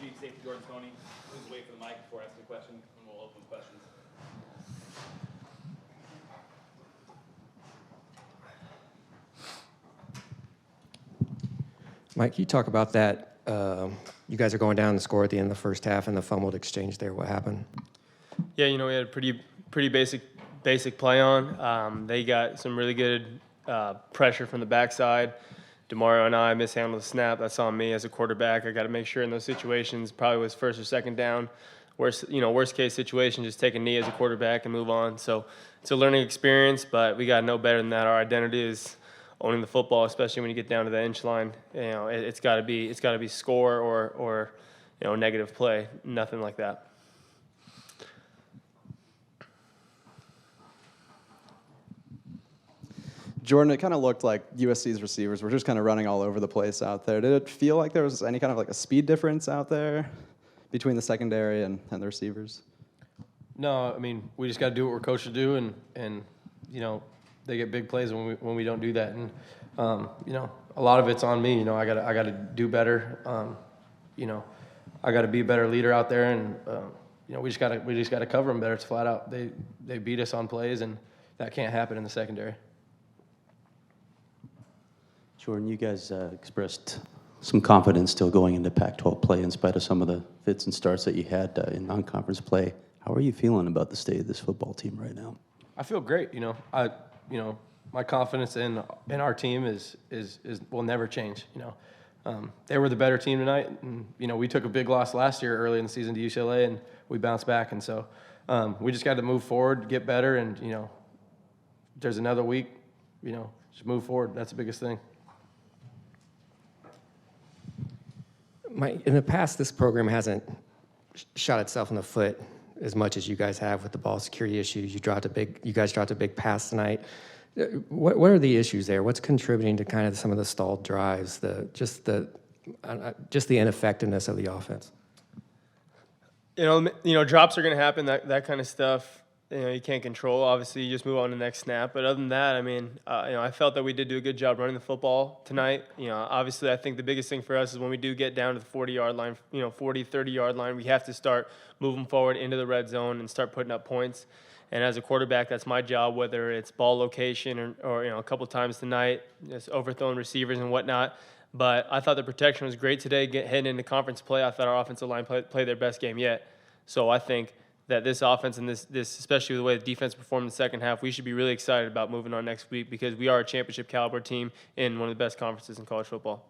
sheet, safety Jordan Tony. Please wait for the mic before asking a question, and we'll open questions. Mike, can you talk about that? You guys are going down the score at the end of the first half and the fumbled exchange there. What happened? Yeah, we had a pretty basic play on. They got some really good pressure from the backside. DeMario and I mishandled the snap. That's on me as a quarterback. I got to make sure in those situations, probably was first or second down. Worst case situation, just take a knee as a quarterback and move on. So it's a learning experience, but we got to know better than that. Our identity is owning the football, especially when you get down to the inch line. It's got to be score or negative play. Nothing like that. Jordan, it kind of looked like USC's receivers were just kind of running all over the place out there. Did it feel like there was any kind of like a speed difference out there between the secondary and the receivers? No, I mean, we just got to do what we're coached to do, and they get big plays when we don't do that. And a lot of it's on me. I got to do better. I got to be a better leader out there, and we just got to cover them better. It's flat out. They beat us on plays, and that can't happen in the secondary. Jordan, you guys expressed some confidence still going into Pac-12 play in spite of some of the fits and starts that you had in non-conference play. How are you feeling about the state of this football team right now? I feel great. My confidence in our team is will never change. They were the better team tonight, and we took a big loss last year early in the season to UCLA, and we bounced back. And so we just got to move forward, get better, and there's another week. Just move forward. That's the biggest thing. Mike, in the past, this program hasn't shot itself in the foot as much as you guys have with the ball security issues. You guys dropped a big pass tonight. What are the issues there? What's contributing to kind of some of the stalled drives, just the ineffectiveness of the offense? Drops are going to happen. That kind of stuff. You can't control. Obviously, you just move on to the next snap. But other than that, I felt that we did do a good job running the football tonight. Obviously, I think the biggest thing for us is when we do get down to the 40-yard line, 40, 30-yard line, we have to start moving forward into the red zone and start putting up points. And as a quarterback, that's my job, whether it's ball location or a couple times tonight, just overthrowing receivers and whatnot. But I thought the protection was great today. Heading into conference play, I thought our offensive line played their best game yet. So I think that this offense and this especially the way the defense performed in the second half, we should be really excited about moving on next week because we are a championship caliber team in one of the best conferences in college football.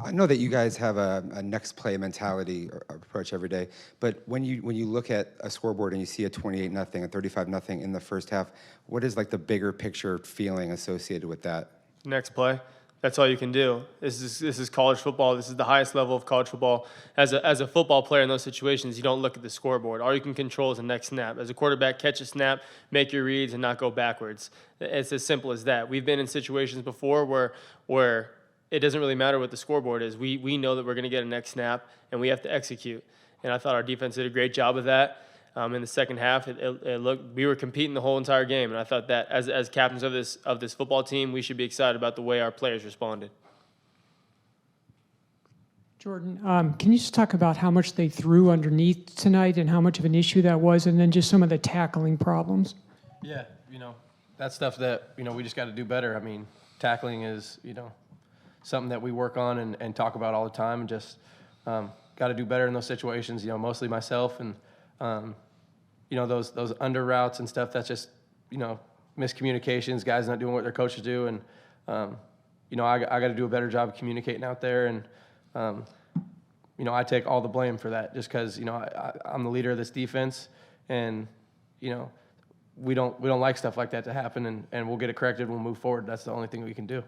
I know that you guys have a next play mentality or approach every day, but when you look at a scoreboard and you see a 28-0, a 35-0 in the first half, what is like the bigger picture feeling associated with that? Next play. That's all you can do. This is college football. This is the highest level of college football. As a football player in those situations, you don't look at the scoreboard. All you can control is the next snap. As a quarterback, catch a snap, make your reads, and not go backwards. It's as simple as that. We've been in situations before where it doesn't really matter what the scoreboard is. We know that we're going to get a next snap, and we have to execute. And I thought our defense did a great job of that. In the second half, it looked we were competing the whole entire game, and I thought that as captains of this football team, we should be excited about the way our players responded. Jordan, can you just talk about how much they threw underneath tonight and how much of an issue that was, and then just some of the tackling problems? Yeah, that's stuff that we just got to do better. Tackling is something that we work on and talk about all the time, and just got to do better in those situations. Mostly myself and. Those under routes and stuff, that's just, miscommunications, guys not doing what their coaches do. And, I got to do a better job of communicating out there. And, I take all the blame for that just because, I'm the leader of this defense. And, we don't like stuff like that to happen. And we'll get it corrected. We'll move forward. That's the only thing we can do.